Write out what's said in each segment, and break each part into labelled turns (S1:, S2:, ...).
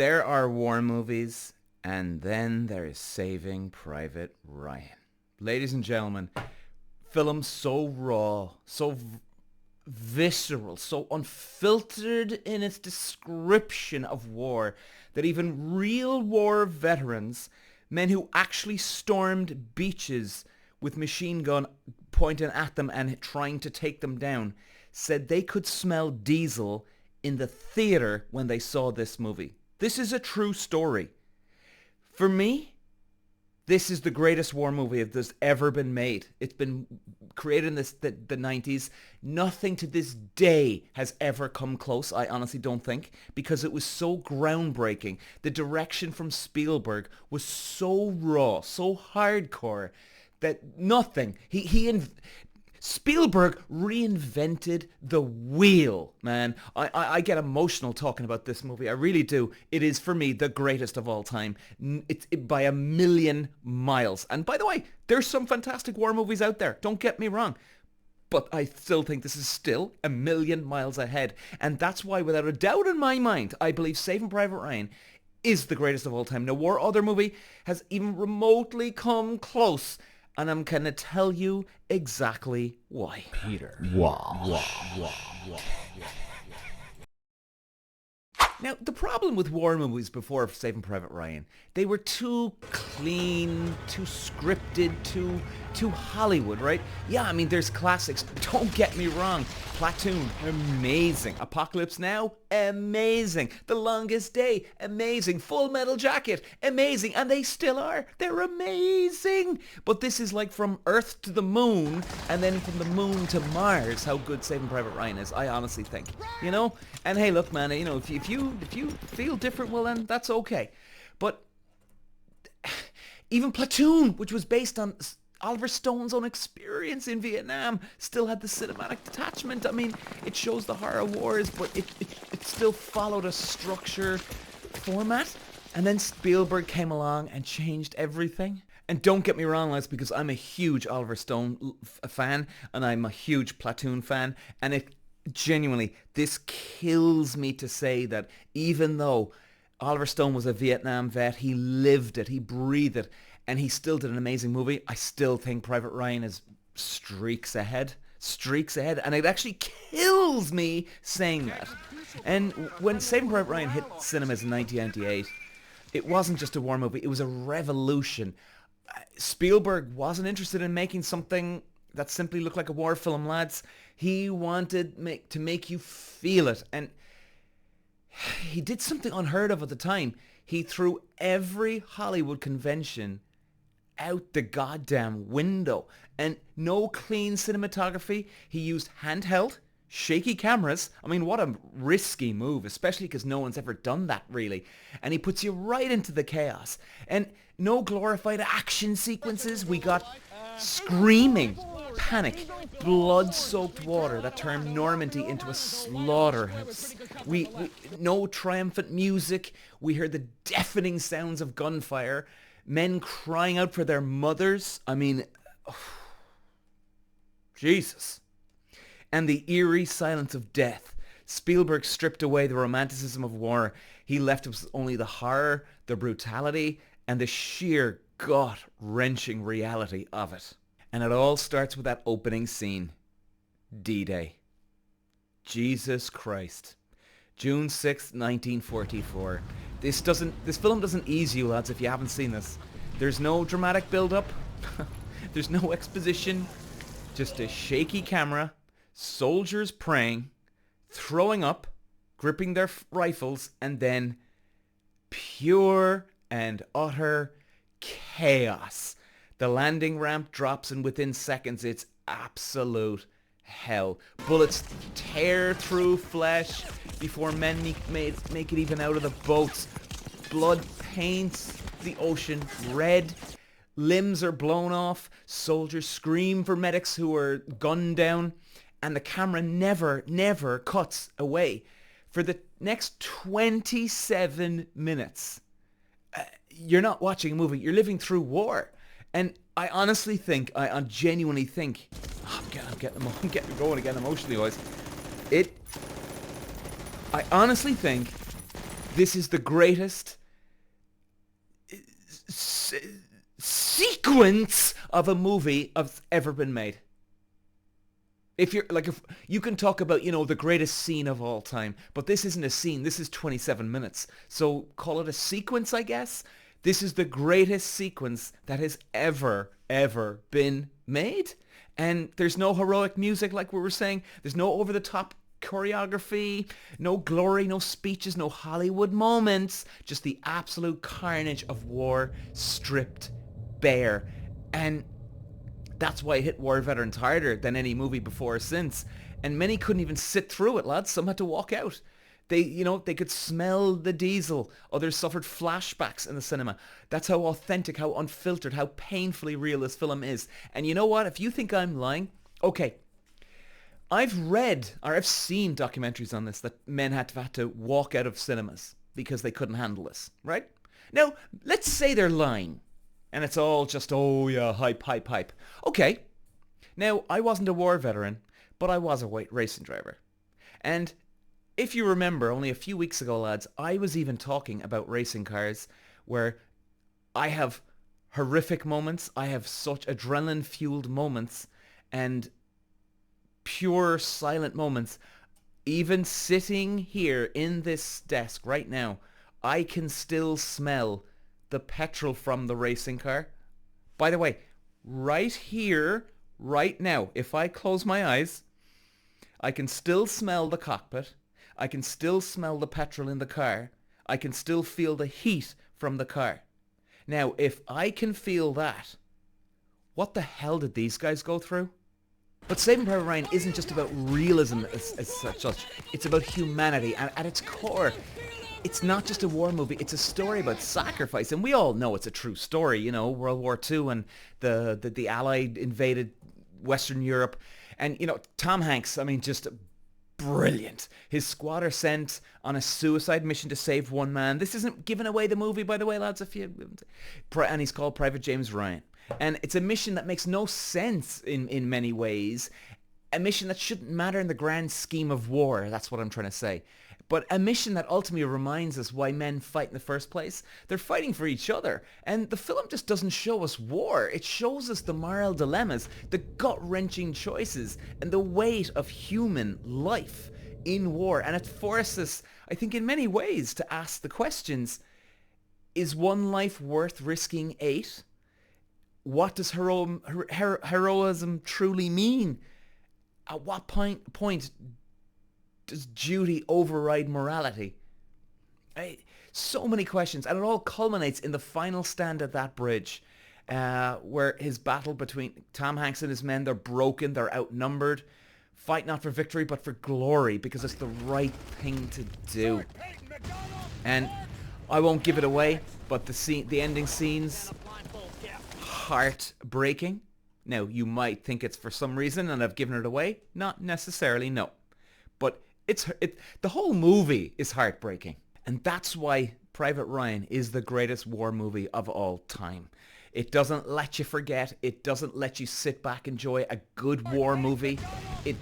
S1: There are war movies, and then there is Saving Private Ryan. Ladies and gentlemen, film so raw, so visceral, so unfiltered in its description of war that even real war veterans, men who actually stormed beaches with machine gun pointing at them and trying to take them down, said they could smell diesel in the theater when they saw this movie. This is a true story. For me, this is the greatest war movie that's ever been made. It's been created in the 90s. Nothing to this day has ever come close, I honestly don't think, because it was so groundbreaking. The direction from Spielberg was so raw, so hardcore, that nothing. Spielberg reinvented the wheel, man. I get emotional talking about this movie. I really do. It is, for me, the greatest of all time. It's by a million miles. And by the way, there's some fantastic war movies out there. Don't get me wrong. But I still think this is still a million miles ahead. And that's why, without a doubt in my mind, I believe Saving Private Ryan is the greatest of all time. No war other movie has even remotely come close. And I'm going to tell you exactly why.
S2: Peter.
S3: Wow.
S1: Now, the problem with war movies before Saving Private Ryan, they were too clean, too scripted, too Hollywood, right? Yeah, I mean, there's classics. Don't get me wrong. Platoon, amazing. Apocalypse Now, amazing. The Longest Day, amazing. Full Metal Jacket, amazing. And they still are. They're amazing. But this is like from Earth to the moon, and then from the moon to Mars, how good Saving Private Ryan is, I honestly think. You know? And hey, look, man, you know, if you feel different, well, then that's okay. But even Platoon, which was based on Oliver Stone's own experience in Vietnam, still had the cinematic detachment. I mean, it shows the horror wars, but it still followed a structure format. And then Spielberg came along and changed everything. And don't get me wrong, lads, because I'm a huge Oliver Stone fan, and I'm a huge Platoon fan, and it genuinely, this kills me to say that even though Oliver Stone was a Vietnam vet, he lived it, he breathed it, and he still did an amazing movie. I still think Private Ryan is streaks ahead, and it actually kills me saying that. And when Saving Private Ryan hit cinemas in 1998, it wasn't just a war movie, it was a revolution. Spielberg wasn't interested in making something that simply looked like a war film, lads. He wanted to make you feel it. And he did something unheard of at the time. He threw every Hollywood convention out the goddamn window. And no clean cinematography. He used handheld, shaky cameras. I mean, what a risky move, especially because no one's ever done that, really. And he puts you right into the chaos. And no glorified action sequences. We got screaming, panic, blood-soaked water that turned Normandy into a slaughterhouse. We no triumphant music. We heard the deafening sounds of gunfire, men crying out for their mothers. I mean, Jesus. And the eerie silence of death. Spielberg stripped away the romanticism of war. He left us only the horror, the brutality, and the sheer gut-wrenching reality of it. And it all starts with that opening scene. D-Day. Jesus Christ. June 6th, 1944. This film doesn't ease you, lads, if you haven't seen this. There's no dramatic build-up. There's no exposition. Just a shaky camera, soldiers praying, throwing up, gripping their rifles, and then pure and utter chaos. The landing ramp drops, and within seconds it's absolute hell. Bullets tear through flesh before men make it even out of the boats. Blood paints the ocean red. Limbs are blown off. Soldiers scream for medics who are gunned down. And the camera never cuts away. For the next 27 minutes, you're not watching a movie. You're living through war. And I honestly think, I genuinely think, I'm getting going again emotionally, boys. I honestly think This is the greatest s- sequence of a movie that's ever been made. If you can talk about, the greatest scene of all time, but this isn't a scene. This is 27 minutes. So call it a sequence, I guess. This is the greatest sequence that has ever been made. And there's no heroic music like we were saying. There's no over-the-top choreography, no glory, no speeches, no Hollywood moments. Just the absolute carnage of war stripped bare. And that's why it hit war veterans harder than any movie before or since. And many couldn't even sit through it, lads. Some had to walk out. They could smell the diesel. Others suffered flashbacks in the cinema. That's how authentic, how unfiltered, how painfully real this film is. And you know what? If you think I'm lying, okay. I've read, or I've seen documentaries on this, that men had to walk out of cinemas because they couldn't handle this, right? Now, let's say they're lying. And it's all just, oh yeah, hype, hype, hype. Okay. Now, I wasn't a war veteran, but I was a white racing driver. And if you remember, only a few weeks ago, lads, I was even talking about racing cars where I have horrific moments. I have such adrenaline-fueled moments and pure silent moments. Even sitting here in this desk right now, I can still smell the petrol from the racing car. By the way, right here, right now, if I close my eyes, I can still smell the cockpit. I can still smell the petrol in the car. I can still feel the heat from the car. Now, if I can feel that, what the hell did these guys go through? But Saving Private Ryan isn't just about realism as such. It's about humanity. And at its core, it's not just a war movie. It's a story about sacrifice. And we all know it's a true story. World War II and the Allied invaded Western Europe. And, Tom Hanks, just brilliant. His squad are sent on a suicide mission to save one man. This isn't giving away the movie, by the way, lads. And he's called Private James Ryan. And it's a mission that makes no sense in many ways. A mission that shouldn't matter in the grand scheme of war. That's what I'm trying to say. But a mission that ultimately reminds us why men fight in the first place. They're fighting for each other. And the film just doesn't show us war. It shows us the moral dilemmas, the gut-wrenching choices, and the weight of human life in war. And it forces us, I think, in many ways to ask the questions, is one life worth risking 8? What does heroism truly mean? At what point does duty override morality? So many questions, and it all culminates in the final stand at that bridge, where his battle between Tom Hanks and his men, they're broken, they're outnumbered, fight not for victory but for glory, because it's the right thing to do. And I won't give it away, but the ending scenes, heartbreaking. Now, you might think it's for some reason and I've given it away. Not necessarily, no. But the whole movie is heartbreaking. And that's why Private Ryan is the greatest war movie of all time. It doesn't let you forget. It doesn't let you sit back and enjoy a good war movie. It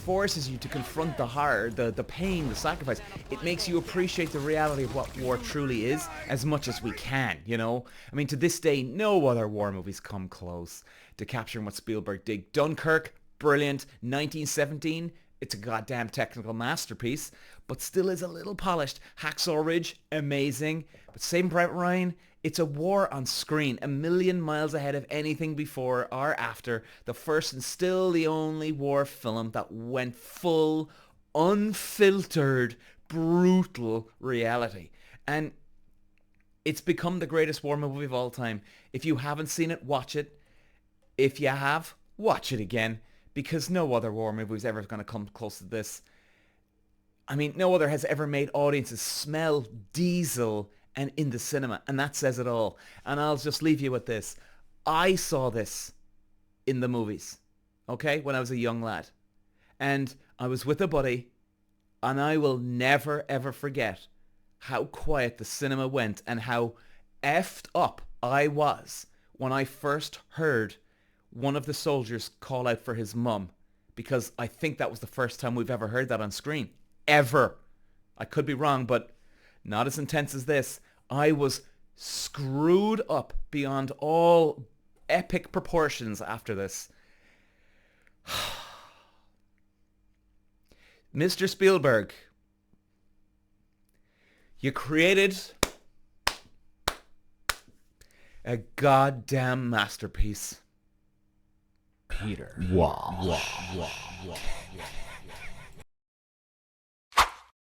S1: forces you to confront the horror, the pain, the sacrifice. It makes you appreciate the reality of what war truly is as much as we can, to this day, no other war movies come close to capturing what Spielberg did. Dunkirk, brilliant. 1917, it's a goddamn technical masterpiece, but still is a little polished. Hacksaw Ridge, amazing. But Saving Private Ryan, it's a war on screen, a million miles ahead of anything before or after. The first and still the only war film that went full, unfiltered, brutal reality. And it's become the greatest war movie of all time. If you haven't seen it, watch it. If you have, watch it again, because no other war movie is ever going to come close to this. No other has ever made audiences smell diesel and in the cinema, and that says it all. And I'll just leave you with this. I saw this in the movies, okay, when I was a young lad. And I was with a buddy, and I will never, ever forget how quiet the cinema went and how effed up I was when I first heard one of the soldiers call out for his mum, because I think that was the first time we've ever heard that on screen. Ever. I could be wrong, but not as intense as this. I was screwed up beyond all epic proportions after this. Mr. Spielberg, you created a goddamn masterpiece.
S2: Peter.
S3: Wow.